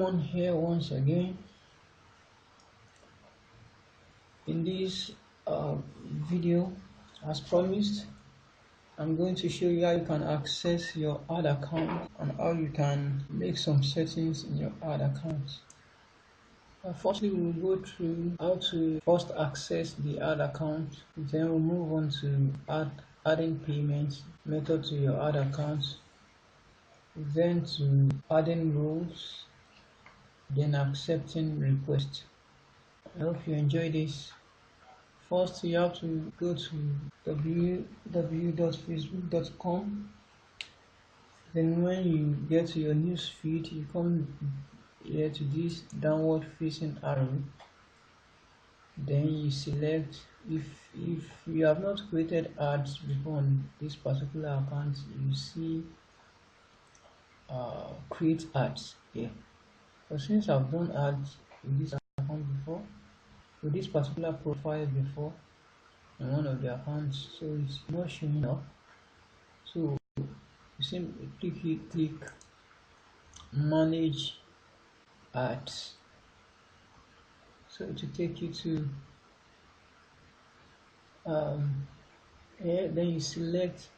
John here once again. In this video, as promised, I'm going to show you how you can access your ad account and how you can make some settings in your ad account. Firstly, we'll go through how to first access the ad account, then we'll move on to adding payments method to your ad account, then to adding roles, then accepting requests. I hope you enjoy this. First, you have to go to www.facebook.com. Then when you get to your news feed, you come here to this downward facing arrow. Then you select, if you have not created ads before on this particular account, you see create ads here. But since I've done ads in this account before, with this particular profile before on one of the accounts, so it's not showing up. So you simply click manage ads, so to take you to here. Then you select,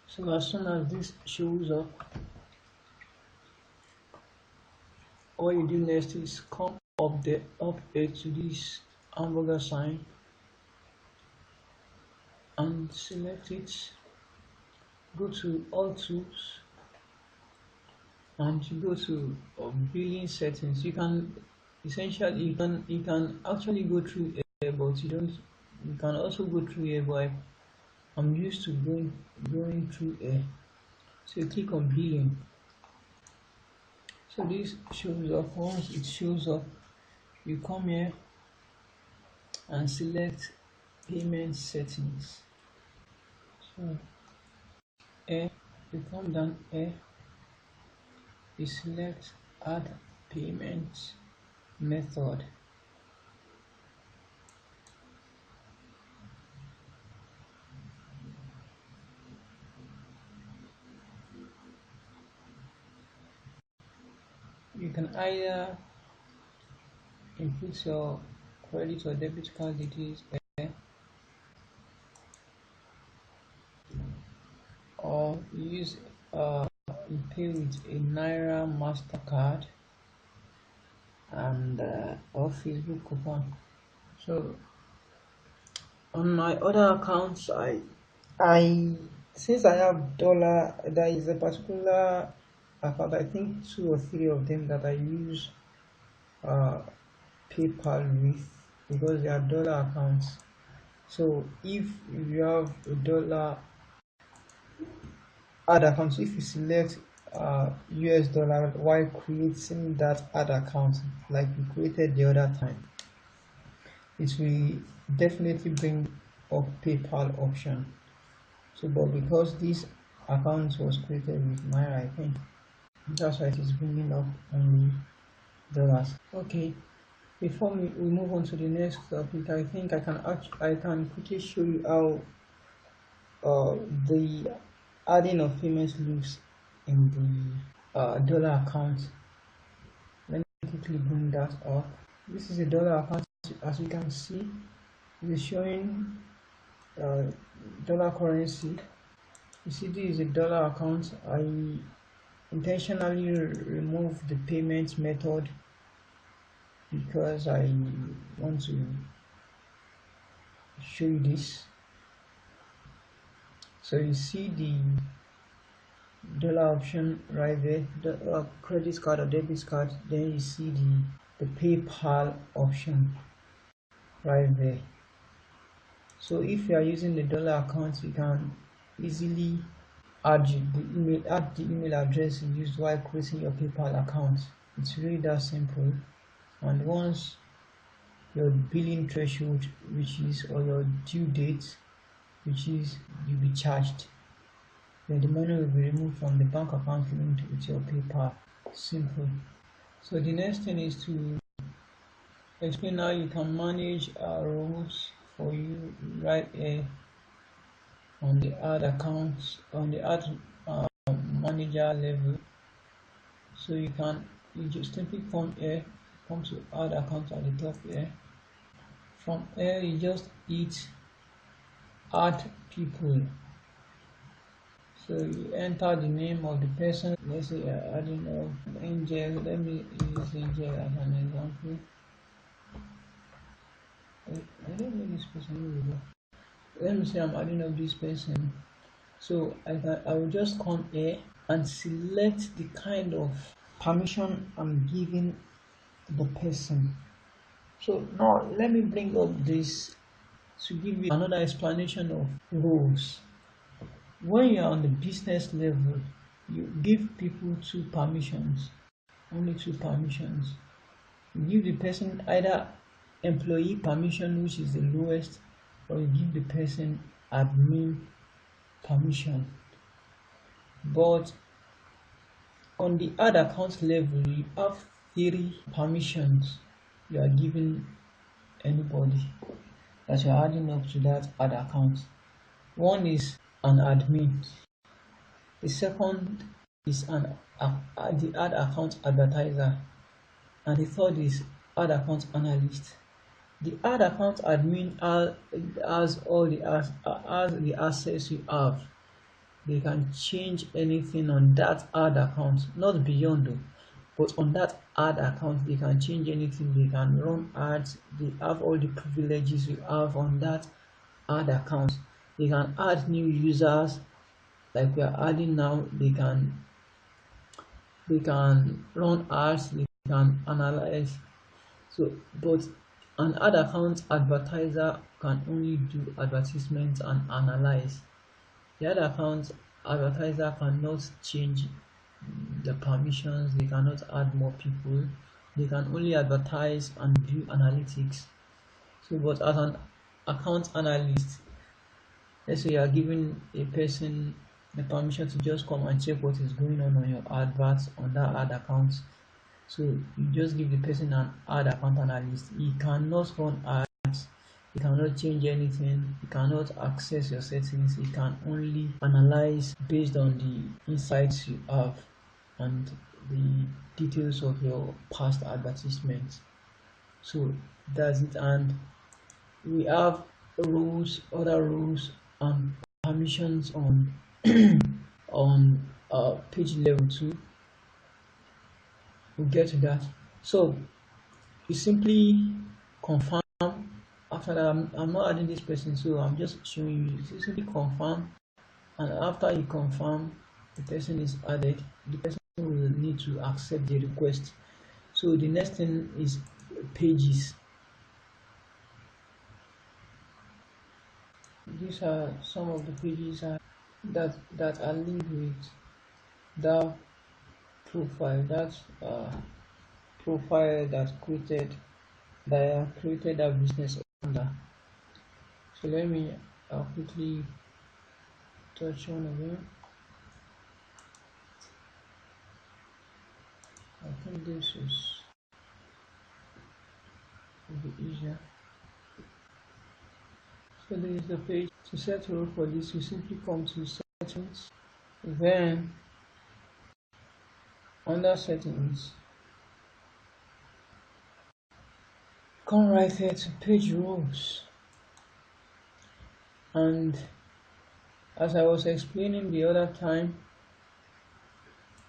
so as soon as this shows up, all you do next is come up here to this hamburger sign and select it. Go to all tools and you go to billing settings. You can essentially you can actually go through here, but you can also go through here, but I'm used to going through here. So you click on billing. So this shows up. Once it shows up, you come here and select payment settings. So here you come down here, you select add payment method. You can either input your credit or debit card details there, or use you pay with a Naira MasterCard and or Facebook coupon. So on my other accounts, I since I have dollar, there is a particular account, I think 2 or 3 of them, that I use PayPal with, because they are dollar accounts. So if you have a dollar ad account, if you select US dollar while creating that ad account like you created the other time, it will definitely bring up PayPal option. So but because this account was created with Naira, I think that's why it is bringing up only dollars. Okay, before we move on to the next topic, I think I can quickly show you how the adding of payments looks in the dollar account. Let me quickly bring that up. This is a dollar account. As you can see, it is showing dollar currency. You see, this is a dollar account. I intentionally remove the payment method because I want to show you this. So you see the dollar option right there, the credit card or debit card. Then you see the PayPal option right there. So if you are using the dollar account, you can easily add the email address you used while creating your PayPal account. It's really that simple. And once your billing threshold, which is, or your due date, which is, you'll be charged, then the money will be removed from the bank account linked with your PayPal. Simple. So the next thing is to explain how you can manage roles for you right here on the ad accounts, on the ad manager level. So you can you just simply come here, come to add account at the top here. From here you just hit add people. So you enter the name of the person. Let's say you're adding up Angel. Let me use Angel as an example. I don't know this person. Let me say I'm adding up this person. So I will just come here and select the kind of permission I'm giving the person. So now let me bring up this to give you another explanation of roles. When you're on the business level, you give people two permissions, only two permissions. You give the person either employee permission, which is the lowest, or you give the person admin permission. But on the add account level, you have three permissions you are giving anybody that you're adding up to that add account. One is an admin. The second is the add account advertiser, and the third is add account analyst. The add account admin has all the access you have. They can change anything on that add account, not beyond though, but on that add account they can change anything. They can run ads. They have all the privileges you have on that add account. They can add new users like we are adding now. They can run ads. They can analyze. So but an ad account advertiser can only do advertisements and analyze. The ad account advertiser cannot change the permissions. They cannot add more people. They can only advertise and view analytics. So but as an account analyst, let's say you are giving a person the permission to just come and check what is going on your adverts on that ad account. So you just give the person an ad account analyst. He cannot run ads, he cannot change anything, he cannot access your settings. He can only analyze based on the insights you have and the details of your past advertisements. So that's it. And we have rules, other rules and permissions on on page level 2. We'll get to that. So you simply confirm. After that, I'm not adding this person, so I'm just showing you. Simply confirm, and after you confirm, the person is added. The person will need to accept the request. So the next thing is pages. These are some of the pages that are linked with that profile. That's profile that created that business owner. So let me quickly touch one of them. I think this will be easier. So this is the page. To set role for this, you simply come to settings, then under settings, come right here to page roles. And as I was explaining the other time,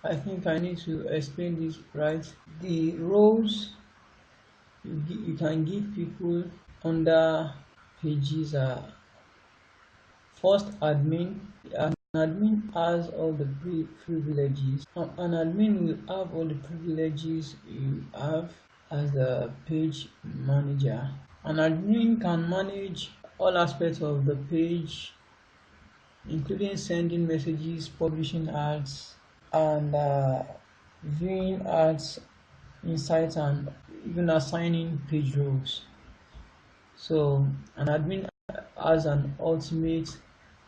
I think I need to explain this right. The roles you can give people under pages are first admin. An admin has all the privileges. An admin will have all the privileges you have as a page manager. An admin can manage all aspects of the page, including sending messages, publishing ads, and viewing ads, insights, and even assigning page roles. So an admin has an ultimate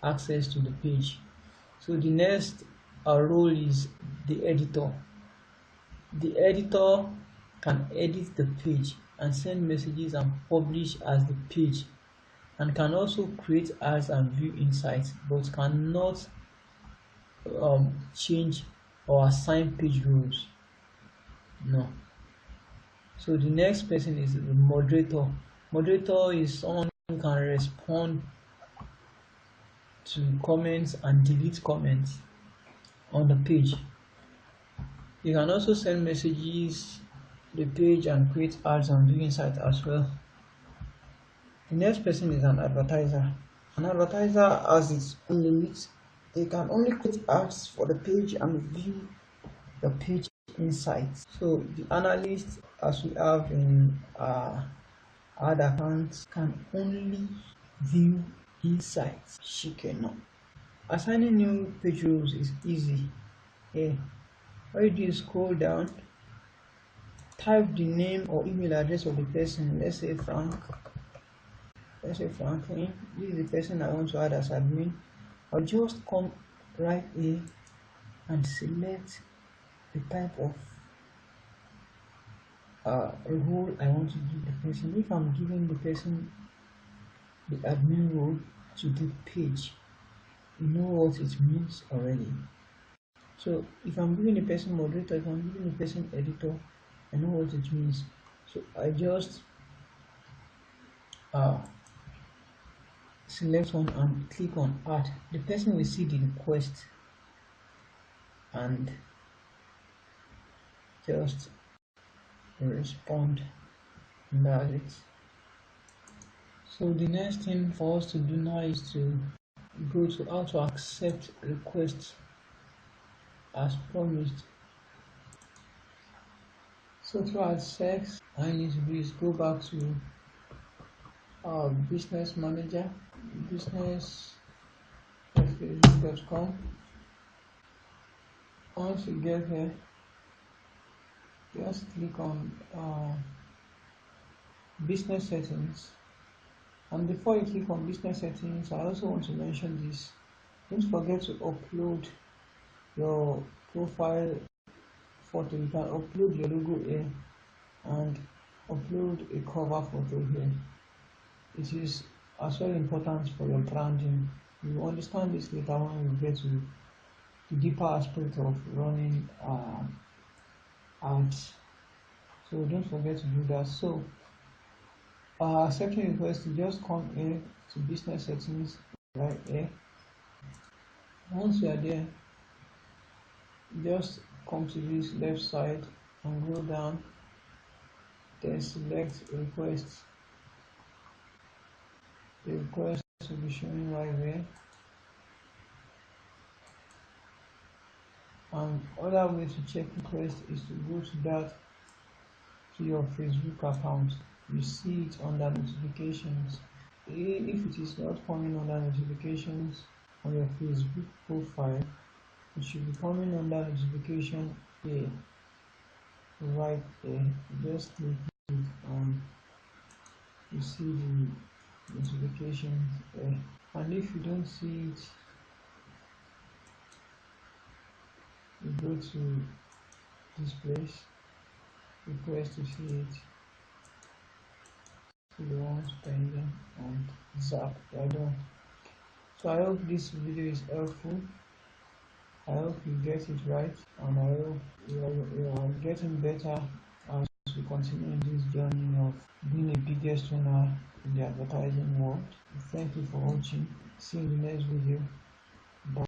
access to the page. So the next role is the editor. The editor can edit the page and send messages and publish as the page, and can also create ads and view insights, but cannot change or assign page roles. No. So the next person is the moderator. Moderator is someone who can respond to comments and delete comments on the page. You can also send messages the page and create ads on viewing site as well. The next person is an advertiser. An advertiser has its own limits. They can only create ads for the page and view the page insights. So the analyst, as we have in ad accounts, can only view insights. She cannot. Assigning new page rules is easy. Here, all you do is scroll down, type the name or email address of the person. Let's say Frank. Let's say Franklin. This is the person I want to add as admin. I'll just come right here and select the type of role I want to give the person. If I'm giving the person the admin role to the page, you know what it means already. So if I'm giving the person moderator, if I'm giving the person editor, I know what it means. So I just select one and click on add. The person will see the request and just respond, and that's it. So the next thing for us to do now is to go to how to accept requests as promised. So to accept, all I need to do is go back to our business manager, business.facebook.com. Once you get here, just click on business settings. And before you click on business settings, I also want to mention this. Don't forget to upload your profile photo. You can upload your logo here and upload a cover photo here. It is as well important for your branding. You will understand this later when we get to the deeper aspect of running ads. So don't forget to do that. So accepting request, you just come here to business settings right here. Once you are there, just come to this left side and go down, then select request. The request will be showing right there. And other way to check request is to go to your Facebook account. You see it under notifications. If it is not coming under notifications on your Facebook profile, it should be coming under notification here, right there. Just click it and you see the notifications there. And if you don't see it, you go to this place, request to see it, see the ones pending, and zap, you're done. So I hope this video is helpful. I hope you get it right, and I hope you are getting better as we continue in this journey of being a biggest winner in the advertising world. Thank you for watching. See you in the next video. Bye.